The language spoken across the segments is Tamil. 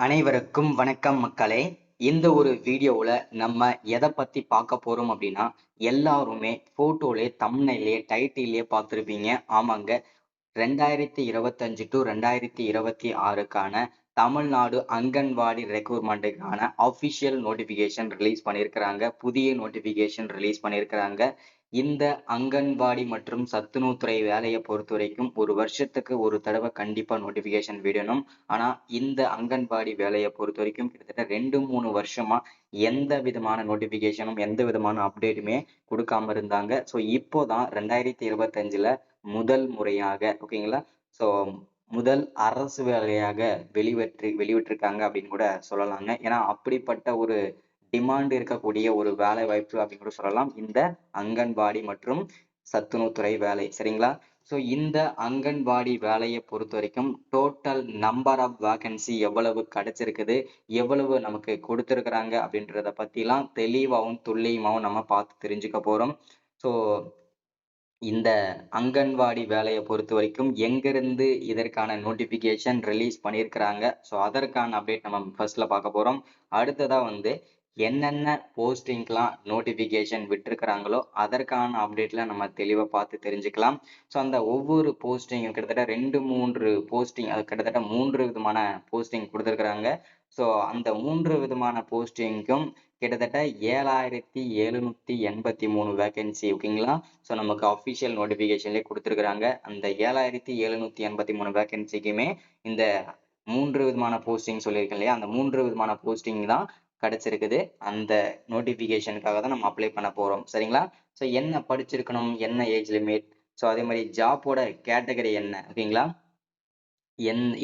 அனைவருக்கும் வணக்கம் மக்களே. இந்த ஒரு வீடியோவில் நம்ம எதை பற்றி பார்க்க போகிறோம் அப்படின்னா, எல்லாருமே ஃபோட்டோலே தம்ப்நெயிலே டைட்டிலே பார்த்துருப்பீங்க. ஆமாங்க, 2025 டு 2026க்கான தமிழ்நாடு அங்கன்வாடி ரெக்ரூட்மெண்ட்டுக்கான அஃபிஷியல் நோட்டிஃபிகேஷன் ரிலீஸ் பண்ணியிருக்கிறாங்க. புதிய நோட்டிஃபிகேஷன் ரிலீஸ் பண்ணியிருக்கிறாங்க. இந்த அங்கன்வாடி மற்றும் சத்துணவுத்துறை வேலையை பொறுத்த வரைக்கும் ஒரு வருஷத்துக்கு ஒரு தடவை கண்டிப்பா நோட்டிபிகேஷன் விடணும். ஆனா இந்த அங்கன்வாடி வேலையை பொறுத்த வரைக்கும் கிட்டத்தட்ட 2-3 வருஷமா எந்த விதமான நோட்டிபிகேஷனும் எந்த விதமான அப்டேட்டுமே கொடுக்காம இருந்தாங்க. ஸோ இப்போதான் 2025ல முதல் முறையாக ஓகேங்களா, ஸோ முதல் அரசு வேலையாக வெளிவிட்டிருக்காங்க அப்படின்னு கூட சொல்லலாங்க. ஏன்னா அப்படிப்பட்ட ஒரு டிமாண்ட் இருக்கக்கூடிய ஒரு வேலை வாய்ப்பு அப்படின்னு கூட சொல்லலாம் இந்த அங்கன்வாடி மற்றும் சத்துணவுத்துறை வேலை. சரிங்களா? ஸோ இந்த அங்கன்வாடி வேலையை பொறுத்த வரைக்கும் டோட்டல் நம்பர் ஆஃப் வேகன்சி எவ்வளவு கிடைச்சிருக்குது, எவ்வளவு நமக்கு கொடுத்துருக்குறாங்க அப்படின்றத பத்திலாம் தெளிவாகவும் துல்லியமாகவும் நம்ம பார்த்து தெரிஞ்சுக்க போறோம். ஸோ இந்த அங்கன்வாடி வேலையை பொறுத்த வரைக்கும் எங்கிருந்து இதற்கான நோட்டிபிகேஷன் ரிலீஸ் பண்ணியிருக்கிறாங்க, ஸோ அதற்கான அப்டேட் நம்ம ஃபர்ஸ்ட்ல பார்க்க போறோம். அடுத்ததா என்னென்ன போஸ்டிங்லாம் நோட்டிபிகேஷன் விட்டுருக்கிறாங்களோ அதற்கான அப்டேட்ல நம்ம தெளிவா பார்த்து தெரிஞ்சுக்கலாம். ஸோ அந்த ஒவ்வொரு போஸ்டிங்கும் கிட்டத்தட்ட 2-3 போஸ்டிங், அது கிட்டத்தட்ட 3 விதமான போஸ்டிங் கொடுத்துருக்குறாங்க. ஸோ அந்த 3 விதமான போஸ்டிங்க்கும் கிட்டத்தட்ட 7783 வேகன்சி ஓகேங்களா. ஸோ நமக்கு அஃபிஷியல் நோட்டிபிகேஷன்லேயே கொடுத்துருக்குறாங்க. அந்த 7783 வேகன்சிக்குமே இந்த 3 விதமான போஸ்டிங் சொல்லியிருக்கேன் இல்லையா, அந்த 3 விதமான போஸ்டிங் தான் கிடைச்சிருக்குது. அந்த நோட்டிபிகேஷனுக்காக தான் நம்ம அப்ளை பண்ண போறோம். சரிங்களா? ஸோ என்ன படிச்சிருக்கணும், என்ன ஏஜ் லிமிட், ஸோ அதே மாதிரி ஜாப்போட கேட்டகரி என்ன ஓகேங்களா,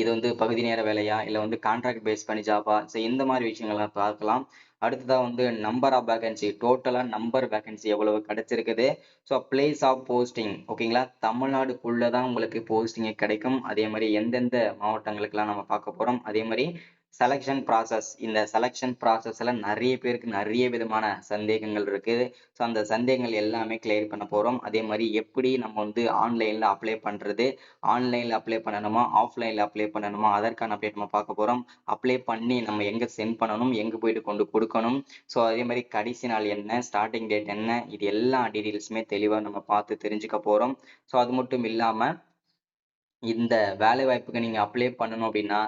இது பகுதி நேர வேலையா இல்ல கான்ட்ராக்ட் பேஸ் பண்ணி ஜாபா, ஸோ இந்த மாதிரி விஷயங்கள்லாம் பார்க்கலாம். அடுத்ததா நம்பர் ஆஃப் வேகன்சி, டோட்டலா நம்பர் வேகன்சி எவ்வளவு கிடைச்சிருக்குது. ஸோ பிளேஸ் ஆஃப் போஸ்டிங் ஓகேங்களா, தமிழ்நாடுக்குள்ளதான் உங்களுக்கு போஸ்டிங் கிடைக்கும். அதே மாதிரி எந்தெந்த மாவட்டங்களுக்கெல்லாம் நம்ம பார்க்க போறோம். அதே மாதிரி செலக்ஷன் ப்ராசஸ், இந்த செலக்ஷன் ப்ராசஸ்ல நிறைய பேருக்கு நிறைய விதமான சந்தேகங்கள் இருக்குது. ஸோ அந்த சந்தேகங்கள் எல்லாமே கிளியர் பண்ண போறோம். அதே மாதிரி எப்படி நம்ம ஆன்லைன்ல அப்ளை பண்றது, ஆன்லைன்ல அப்ளை பண்ணணுமா ஆஃப்லைன்ல அப்ளை பண்ணணுமா அதற்கான அப்டேட் நம்ம பார்க்க போறோம். அப்ளை பண்ணி நம்ம எங்க சென்ட் பண்ணணும், எங்க போயிட்டு கொண்டு கொடுக்கணும், ஸோ அதே மாதிரி கடைசி நாள் என்ன, ஸ்டார்டிங் டேட் என்ன, இது எல்லா டீடைல்ஸுமே தெளிவா நம்ம பார்த்து தெரிஞ்சுக்க போறோம். ஸோ அது மட்டும் இல்லாம இந்த வேலை வாய்ப்புக்கு நீங்க அப்ளை பண்ணணும் அப்படின்னா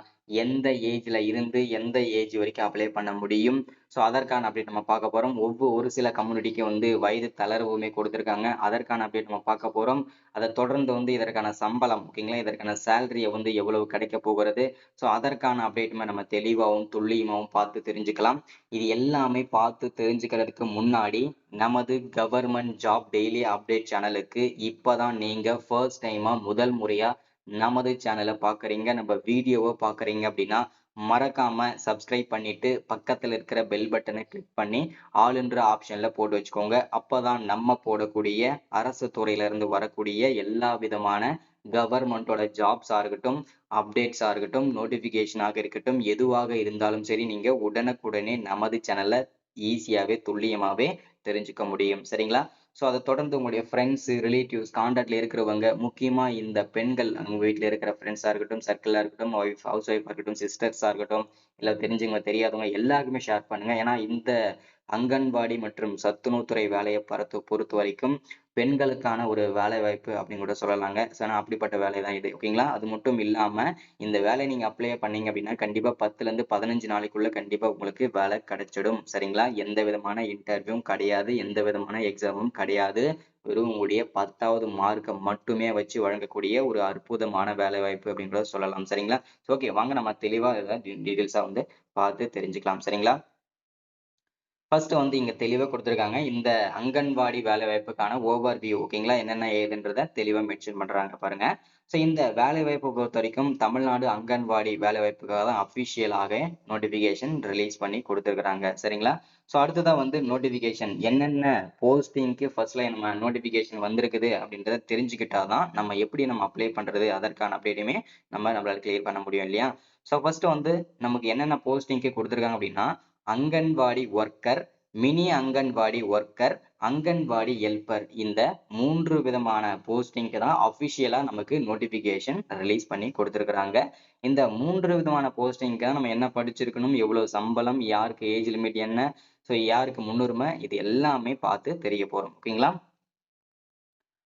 எந்த ஏஜ்ல இருந்து எந்த ஏஜ் வரைக்கும் அப்ளை பண்ண முடியும், ஸோ அதற்கான அப்டேட் நம்ம பார்க்க போறோம். ஒரு சில கம்யூனிட்டிக்கு வயது தளர்வுமே கொடுத்திருக்காங்க, அதற்கான அப்டேட் நம்ம பார்க்க போறோம். அதை தொடர்ந்து இதற்கான சம்பளம் ஓகேங்களா, இதற்கான சேலரியை எவ்வளவு கிடைக்க போகிறது, ஸோ அதற்கான அப்டேட்டுமே நம்ம தெளிவாகவும் துல்லியமாகவும் பார்த்து தெரிஞ்சுக்கலாம். இது எல்லாமே பார்த்து தெரிஞ்சுக்கிறதுக்கு முன்னாடி நமது கவர்மெண்ட் ஜாப் டெய்லி அப்டேட் சேனலுக்கு இப்பதான் நீங்க ஃபர்ஸ்ட் டைமா முதல் முறையா நமது சேனலை பாக்குறீங்க, நம்ம வீடியோவை பாக்குறீங்க அப்படின்னா மறக்காம சப்ஸ்கிரைப் பண்ணிட்டு பக்கத்துல இருக்கிற பெல் பட்டனை கிளிக் பண்ணி ஆல் என்ற ஆப்ஷன்ல போட்டு வச்சுக்கோங்க. அப்பதான் நம்ம போடக்கூடிய அரசு துறையில இருந்து வரக்கூடிய எல்லா விதமான கவர்மெண்டோட ஜாப்ஸா இருக்கட்டும், அப்டேட்ஸா இருக்கட்டும், நோட்டிபிகேஷனாக இருக்கட்டும், எதுவாக இருந்தாலும் சரி நீங்க உடனுக்குடனே நமது சேனல்ல ஈஸியாவே துல்லியமாவே தெரிஞ்சுக்க முடியும். சரிங்களா? ஸோ அதை தொடர்ந்து உங்களுடைய ஃப்ரெண்ட்ஸ், ரிலேட்டிவ்ஸ், கான்டாக்ட்ல இருக்கிறவங்க, முக்கியமா இந்த பெண்கள் உங்க வீட்டில் இருக்கிற ஃப்ரெண்ட்ஸா இருக்கட்டும், சர்க்கிளா இருக்கட்டும், ஹவுஸ் ஒய்ஃபா இருக்கட்டும், சிஸ்டர்ஸா இருக்கட்டும், இல்லை தெரிஞ்சவங்க தெரியாதவங்க எல்லாருக்குமே ஷேர் பண்ணுங்க. ஏன்னா இந்த அங்கன்வாடி மற்றும் சத்துணவுத்துறை வேலையை பொறுத்த வரைக்கும் பெண்களுக்கான ஒரு வேலை வாய்ப்பு அப்படின்னு கூட சொல்லலாங்க. ஸோ அப்படிப்பட்ட வேலை தான் இது ஓகேங்களா. அது மட்டும் இல்லாம இந்த வேலையை நீங்க அப்ளை பண்ணீங்க அப்படின்னா கண்டிப்பா 10ல இருந்து 15 நாளைக்குள்ள கண்டிப்பா உங்களுக்கு வேலை கிடைச்சிடும். சரிங்களா? எந்த விதமான இன்டர்வியூவும் கிடையாது, எந்த விதமான எக்ஸாமும் கிடையாது. வெறும் உங்களுடைய 10வது மார்க்கை மட்டுமே வச்சு வழங்கக்கூடிய ஒரு அற்புதமான வேலை வாய்ப்பு அப்படின்றத சொல்லலாம். சரிங்களா? ஓகே, வாங்க நம்ம தெளிவா டீடைல்ஸா பார்த்து தெரிஞ்சுக்கலாம். சரிங்களா? ஃபர்ஸ்ட் இங்க தெளிவா கொடுத்திருக்காங்க. இந்த அங்கன்வாடி வேலை வாய்ப்புக்கான ஓவர் வியூ ஓகேங்களா, என்னென்ன ஏதுன்றத தெளிவா மென்ஷன் பண்றாங்க பாருங்க. ஸோ இந்த வேலை வாய்ப்பை பொறுத்த வரைக்கும் தமிழ்நாடு அங்கன்வாடி வேலை வாய்ப்புக்காக தான் அபிஷியலாக நோட்டிபிகேஷன் ரிலீஸ் பண்ணி கொடுத்துருக்காங்க. சரிங்களா? ஸோ அடுத்ததா நோட்டிபிகேஷன் என்னென்ன போஸ்டிங்க்கு ஃபர்ஸ்ட்ல நம்ம நோட்டிபிகேஷன் வந்திருக்குது அப்படின்றத தெரிஞ்சுக்கிட்டாதான் நம்ம எப்படி நம்ம அப்ளை பண்றது அதற்கான அப்டேட்டுமே நம்மளால கிளியர் பண்ண முடியும் இல்லையா. ஸோ ஃபர்ஸ்ட் நமக்கு என்னென்ன போஸ்டிங்க்கு கொடுத்துருக்காங்க அப்படின்னா anganwadi worker, mini anganwadi worker, anganwadi helper இந்த 3 விதமான போஸ்டிங்க்கு தான் அஃபிஷியலா நமக்கு நோட்டிபிகேஷன் ரிலீஸ் பண்ணி கொடுத்திருக்கிறாங்க. இந்த 3 விதமான போஸ்டிங்க்கு நம்ம என்ன படிச்சிருக்கணும், எவ்வளவு சம்பளம், யாருக்கு ஏஜ் லிமிட் என்ன, ஸோ யாருக்கு முன்னுரிமை, இது எல்லாமே பார்த்து தெரிய போறோம். ஓகேங்களா?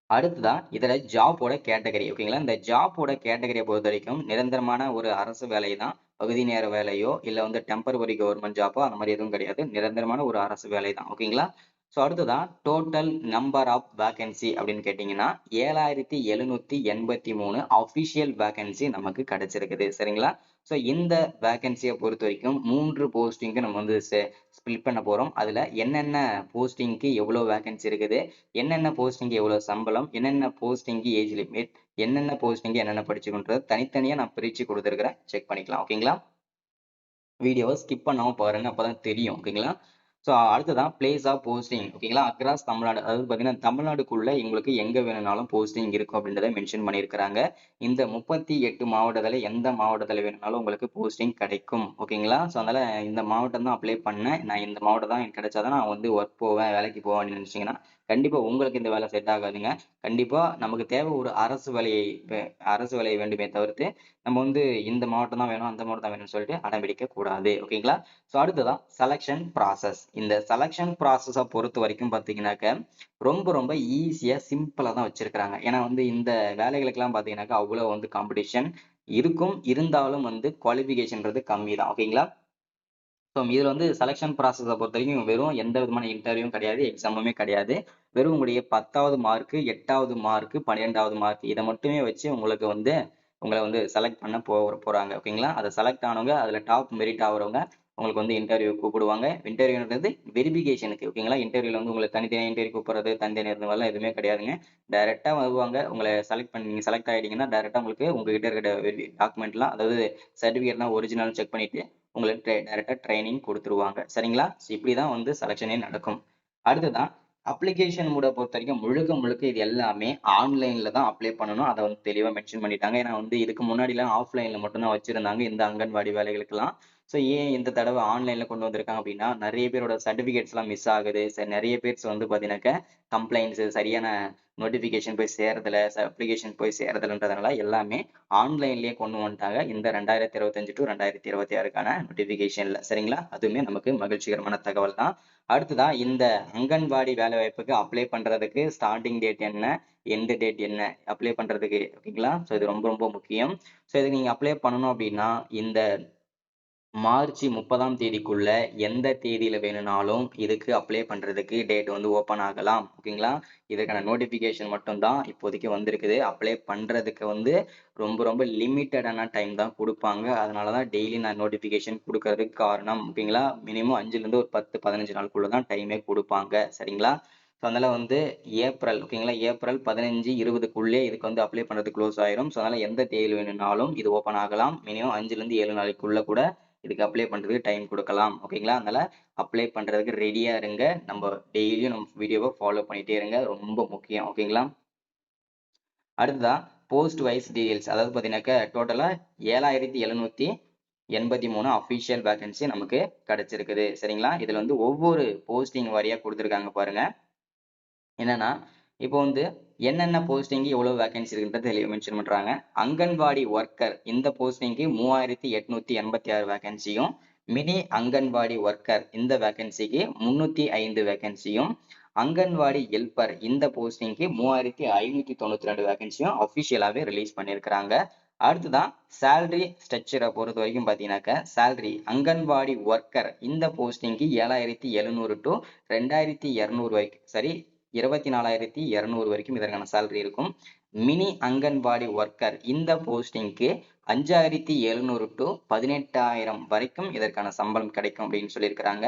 அடுத்ததா இதுல ஜாப்போட கேட்டகரி. ஓகேங்களா? இந்த ஜாப்போட கேட்டகரியை பொறுத்த வரைக்கும் நிரந்தரமான ஒரு அரசு வேலை தான். பகுதி நேர வேலையோ இல்ல வந்து டெம்பரவரி கவர்மெண்ட் ஜாப்போ அந்த மாதிரி எதுவும் கிடையாது. நிரந்தரமான ஒரு அரசு வேலை தான். ஓகேங்களா? ஸோ அடுத்ததா டோட்டல் நம்பர் ஆஃப் வேகன்சி அப்படின்னு கேட்டீங்கன்னா 7783 அஃபிஷியல் வேகன்சி நமக்கு கிடைச்சிருக்குது. சரிங்களா? ஸோ இந்த வேகன்சியை பொறுத்த வரைக்கும் 3 போஸ்டிங்க்கு நம்ம வந்து ஸ்பிளிட் பண்ண போறோம். அதுல என்னென்ன போஸ்டிங்க்கு எவ்வளவு வேகன்சி இருக்குது, என்னென்ன போஸ்டிங்க்கு எவ்வளவு சம்பளம், என்னென்ன போஸ்டிங்க்கு ஏஜ் லிமிட், என்னென்ன போஸ்டிங்க்கு என்னென்ன படிச்சுக்கணுன்றது தனித்தனியா நான் பிரிச்சு கொடுத்துருக்கிறேன். செக் பண்ணிக்கலாம். ஓகேங்களா? வீடியோவை ஸ்கிப் பண்ணாம பாருங்க. அப்பதான் தெரியும். ஓகேங்களா? ஸோ அடுத்ததான் பிளேஸ் ஆஃப் போஸ்டிங். ஓகேங்களா? அக்ராஸ் தமிழ்நாடு, அதாவது பார்த்தீங்கன்னா தமிழ்நாடுக்குள்ள உங்களுக்கு எங்க வேணும்னாலும் போஸ்டிங் இருக்கும் அப்படின்றத மென்ஷன் பண்ணியிருக்கிறாங்க. இந்த 38 மாவட்டத்துல எந்த மாவட்டத்துல வேணும்னாலும் உங்களுக்கு போஸ்டிங் கிடைக்கும். ஓகேங்களா? ஸோ அதனால இந்த மாவட்டம் தான் அப்ளை பண்ணேன், நான் இந்த மாவட்டம் தான் எனக்கு கிடைச்சாதான் நான் வந்து ஒர்க் போவேன், வேலைக்கு போவேன்னு நினைச்சீங்கன்னா கண்டிப்பா உங்களுக்கு இந்த வேலை செட் ஆகாதுங்க. கண்டிப்பா நமக்கு தேவை ஒரு அரசு வேலையை வேண்டுமே தவிர்த்து நம்ம வந்து இந்த மாவட்டம் தான் வேணும், அந்த மாவட்டம் தான் வேணும்னு சொல்லிட்டு அடம்பிடிக்க கூடாது. ஓகேங்களா? ஸோ அடுத்ததான் செலக்ஷன் ப்ராசஸ். இந்த செலக்ஷன் ப்ராசஸை பொறுத்த வரைக்கும் பார்த்தீங்கன்னாக்க ரொம்ப ரொம்ப ஈஸியா சிம்பிளா தான் வச்சிருக்கிறாங்க. ஏன்னா வந்து இந்த வேலைகளுக்கெல்லாம் பார்த்தீங்கன்னாக்கா அவ்வளவு வந்து காம்படிஷன் இருக்கும். இருந்தாலும் வந்து குவாலிஃபிகேஷன்றது கம்மி தான். ஓகேங்களா? ஸோ இதுல வந்து செலக்ஷன் ப்ராசஸை பொறுத்த வரைக்கும் வெறும் எந்த விதமான இன்டர்வியூவும் கிடையாது, எக்ஸாமுமே கிடையாது. வெறும் உங்களுடைய 10வது மார்க், 8வது மார்க், 12வது மார்க் இதை மட்டுமே வச்சு உங்களுக்கு வந்து உங்களை வந்து செலக்ட் பண்ண போறாங்க. ஓகேங்களா? அதை செலக்ட் ஆனவங்க, அதுல டாப் மெரிட் ஆகுறவங்க உங்களுக்கு வந்து இன்டர்வியூ கூப்பிடுவாங்க. இன்டர்வியூன்றது வெரிஃபிகேஷனுக்கு. ஓகேங்களா? இன்டர்வியூல வந்து உங்களை தனித்தனியா இன்டர்வியூ கூப்பிடுறது, தனித்தனியா இருந்த மாதிரிலாம் எதுவுமே கிடையாதுங்க. டைரக்டா வருவாங்க. உங்களை செலக்ட் பண்ணி நீங்க செலக்ட் ஆயிட்டீங்கன்னா டைரக்டா உங்களுக்கு உங்ககிட்ட இருக்கிற டாக்குமெண்ட்லாம், அதாவது சர்டிஃபிகேட்லாம் ஒரிஜினல் செக் பண்ணிட்டு உங்களுக்கு டைரக்டா ட்ரைனிங் கொடுத்துருவாங்க. சரிங்களா? ஸோ இப்படிதான் வந்து செலக்ஷனே நடக்கும். அடுத்ததான் அப்ளிகேஷன் மோட பொறுத்த வரைக்கும் முழுக்க முழுக்க இது எல்லாமே ஆன்லைன்ல தான் அப்ளை பண்ணணும். அதை வந்து தெளிவா மென்ஷன் பண்ணிட்டாங்க. ஏன்னா வந்து இதுக்கு முன்னாடி எல்லாம் ஆஃப்லைன்ல மட்டும் தான் வச்சிருந்தாங்க இந்த அங்கன்வாடி வேலைகளுக்கெல்லாம். ஸோ ஏன் இந்த தடவை ஆன்லைன்ல கொண்டு வந்திருக்காங்க அப்படின்னா நிறைய பேரோட சர்டிபிகேட்ஸ் எல்லாம் மிஸ் ஆகுது. நிறைய பேர்ஸ் வந்து பாத்தீங்கன்னாக்க கம்ப்ளைண்ட்ஸ், சரியான நோட்டிபிகேஷன் போய் சேர்றதில்ல, அப்ளிகேஷன் போய் சேர்றதில்லன்றதுனால எல்லாமே ஆன்லைன்லயே கொண்டு வந்துட்டாங்க இந்த 2025 டு 2026க்கான நோட்டிபிகேஷன்ல. சரிங்களா? அதுவுமே நமக்கு மகிழ்ச்சிகரமான தகவல் தான். அடுத்ததா இந்த அங்கன்வாடி வேலை வாய்ப்புக்கு அப்ளை பண்றதுக்கு ஸ்டார்டிங் டேட் என்ன, எண்ட் டேட் என்ன, அப்ளை பண்றதுக்கு. ஓகேங்களா? ஸோ இது ரொம்ப ரொம்ப முக்கியம். ஸோ இதுக்கு நீங்க அப்ளை பண்ணணும் அப்படின்னா இந்த மார்ச் 30ஆம் தேதிக்குள்ள எந்த தேதியில வேணும்னாலும் இதுக்கு அப்ளை பண்றதுக்கு டேட் வந்து ஓபன் ஆகலாம். ஓகேங்களா? இதற்கான நோட்டிபிகேஷன் மட்டும் தான் இப்போதைக்கு வந்திருக்குது. அப்ளை பண்றதுக்கு வந்து ரொம்ப ரொம்ப லிமிட்டடான டைம் தான் கொடுப்பாங்க. அதனாலதான் டெய்லி நான் நோட்டிபிகேஷன் கொடுக்கறதுக்கு காரணம். ஓகேங்களா? மினிமம் 5ல இருந்து ஒரு 10, 15 நாளுக்குள்ள தான் டைமே கொடுப்பாங்க. சரிங்களா? ஸோ அதனால வந்து ஏப்ரல், ஓகேங்களா, ஏப்ரல் 15, 20க்குள்ளே இதுக்கு வந்து அப்ளை பண்றது க்ளோஸ் ஆயிரும். ஸோ அதனால எந்த தேதியில் வேணும்னாலும் இது ஓபன் ஆகலாம். மினிமம் 5ல இருந்து 7 நாளைக்குள்ள கூட இதுக்கு அப்ளை பண்றதுக்கு டைம் கொடுக்கலாம். ஓகேங்களா? அதனால அப்ளை பண்றதுக்கு ரெடியா இருங்க. நம்ம டெய்லியும் நம்ம வீடியோவை ஃபாலோ பண்ணிட்டே இருங்க. ரொம்ப முக்கியம். ஓகேங்களா? அடுத்ததா போஸ்ட் வைஸ் டீடைல்ஸ். அதாவது பாத்தீங்கன்னாக்க டோட்டலா 7783 அபிஷியல் வேகன்சி நமக்கு கிடைச்சிருக்குது. சரிங்களா? இதுல வந்து ஒவ்வொரு போஸ்டிங் வாரியா கொடுத்திருக்காங்க பாருங்க. என்னன்னா இப்போ வந்து என்னென்ன போஸ்டிங் எவ்வளவு வேகன்சி இருக்குன்றத தெளிவா மென்ஷன் பண்றாங்க. அங்கன்வாடி ஒர்க்கர் இந்த போஸ்டிங்க்கு 3886 வேகன்சியும், மினி அங்கன்வாடி ஒர்க்கர் இந்த வேகன்சிக்கு 305 வேகன்சியும், அங்கன்வாடி ஹெல்பர் இந்த போஸ்டிங்க்கு 3592 வேகன்சியும் அபிஷியலாவே ரிலீஸ் பண்ணியிருக்கிறாங்க. அடுத்துதான் சேலரி ஸ்ட்ரக்சரை பொறுத்த வரைக்கும் பாத்தீங்கன்னாக்க சேலரி அங்கன்வாடி ஒர்க்கர் இந்த போஸ்டிங்க்கு 7700 டு 2200 வரைக்கும், சரி, 24,200 வரைக்கும் இதற்கான சேலரி இருக்கும். மினி அங்கன்வாடி ஒர்க்கர் இந்த போஸ்டிங்க்கு 5,700 டு 18,000 வரைக்கும் இதற்கான சம்பளம் கிடைக்கும் அப்படின்னு சொல்லியிருக்கிறாங்க.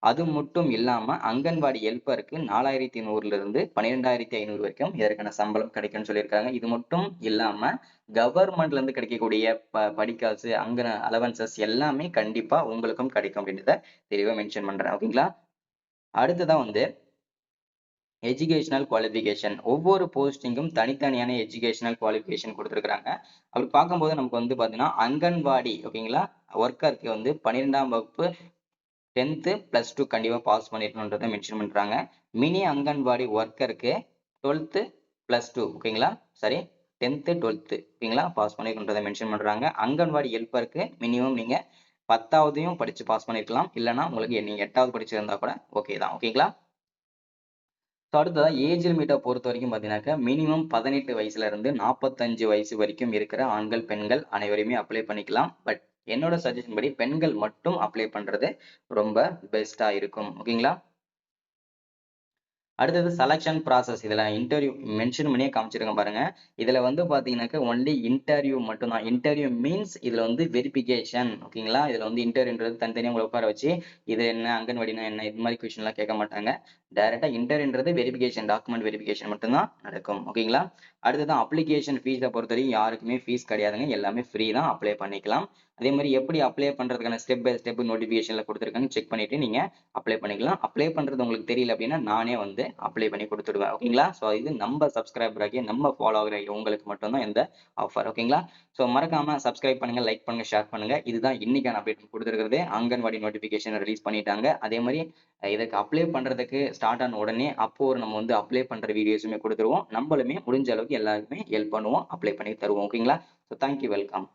அது மட்டும் இல்லாம அங்கன்வாடி ஹெல்ப்பருக்கு 4,100ல இருந்து 12,500 வரைக்கும் இதற்கான சம்பளம் கிடைக்கும்னு சொல்லியிருக்காங்க. இது மட்டும் இல்லாம கவர்மெண்ட்ல இருந்து கிடைக்கக்கூடிய படிக்காசு, அங்க அலவன்சஸ் எல்லாமே கண்டிப்பா உங்களுக்கும் கிடைக்கும் அப்படின்றத தெளிவா மென்ஷன் பண்றேன். ஓகேங்களா? அடுத்ததான் வந்து எஜுகேஷனல் குவாலிஃபிகேஷன். ஒவ்வொரு போஸ்டிங்கும் தனித்தனியான எஜுகேஷனல் குவாலிஃபிகேஷன் கொடுத்திருக்கிறாங்க. அப்படி பார்க்கும்போது நமக்கு வந்து பாத்தீங்கன்னா அங்கன்வாடி, ஓகேங்களா, ஒர்க்கருக்கு வந்து 12ஆம் வகுப்பு 10th +2 கண்டிப்பா பாஸ் பண்ணிருக்கணும்ன்றத மென்ஷன் பண்றாங்க. மினி அங்கன்வாடி ஒர்க்கருக்கு 12th +2 ஓகேங்களா, சாரி 10th 12th ஓகேங்களா பாஸ் பண்ணிருக்கன்றதை மென்ஷன் பண்றாங்க. அங்கன்வாடி ஹெல்ப்பருக்கு மினிமம் நீங்க 10வதையும் படிச்சு பாஸ் பண்ணிருக்கலாம், இல்லைன்னா உங்களுக்கு நீங்க 8வது படிச்சிருந்தா கூட ஓகே தான். ஓகேங்களா. ஸோ அடுத்ததா ஏஜ் லிமிட்டை பொறுத்த வரைக்கும் பார்த்தீங்கன்னாக்கா மினிமம் 18 வயசுல இருந்து 45 வயசு வரைக்கும் இருக்கிற ஆண்கள் பெண்கள் அனைவருமே அப்ளை பண்ணிக்கலாம். பட் என்னோட சஜஷன் படி பெண்கள் மட்டும் அப்ளை பண்றது ரொம்ப பெஸ்டா இருக்கும். ஓகேங்களா. அடுத்தது செலக்ஷன் ப்ராசஸ். இதுல இன்டர்வியூ மென்ஷன் பண்ணியே காமிச்சிருக்கேன் பாருங்க. இதுல வந்து பாத்தீங்கன்னாக்க ஒன்லி இன்டர்வியூ மட்டும் தான். இன்டர்வியூ மீன்ஸ் இதுல வந்து வெரிஃபிகேஷன் ஓகேங்களா. இதுல வந்து இன்டர்வியூன்றது தனித்தனியா உங்களை உட்கார வச்சு இது என்ன அங்கன்வாடினா என்ன இது மாதிரி கொஸ்டின் எல்லாம் கேட்க மாட்டாங்க. டைரக்டா இன்டர்வியூன்றது வெரிஃபிகேஷன் டாக்குமெண்ட் வெரிஃபிகேஷன் மட்டும் தான் நடக்கும். ஓகேங்களா. அடுத்தது அப்ளிகேஷன் ஃபீஸை பொறுத்தவரைக்கும் யாருக்குமே ஃபீஸ் கிடையாதுங்க. எல்லாமே ஃப்ரீ தான், அப்ளை பண்ணிக்கலாம். அதே மாதிரி எப்படி அப்ளை பண்றதுக்கான ஸ்டெப் பை ஸ்டெப் நோட்டிபிகேஷன்ல கொடுத்துருக்காங்க, செக் பண்ணிட்டு நீங்க அப்ளை பண்ணிக்கலாம். அப்ளை பண்றது உங்களுக்கு தெரியல அப்படின்னா நானே வந்து அப்ளை பண்ணி கொடுத்துடுவேன். ஓகேங்களா. ஸோ இது நம்ம சப்ஸ்கிரைபர் ஆகிய நம்ம ஃபாலோ ஆகிற உங்களுக்கு மட்டும்தான் இந்த ஆஃபர். ஓகேங்களா. ஸோ மறக்காம சப்ஸ்கிரைப் பண்ணுங்க, லைக் பண்ணுங்க, ஷேர் பண்ணுங்க. இதுதான் இன்னைக்கான அப்டேட் கொடுத்துருக்கிறது. அங்கன்வாடி நோட்டிபிகேஷன் ரிலீஸ் பண்ணிட்டாங்க. அதே மாதிரி இதுக்கு அப்ளை பண்றதுக்கு ஸ்டார்ட் ஆன உடனே அப்போ நம்ம வந்து அப்ளை பண்ற வீடியோஸுமே கொடுத்துருவோம். நம்மளுமே முடிஞ்ச அளவுக்கு எல்லாருக்குமே ஹெல்ப் பண்ணுவோம், அப்ளை பண்ணி தருவோம். ஓகேங்களா. So thank you, welcome.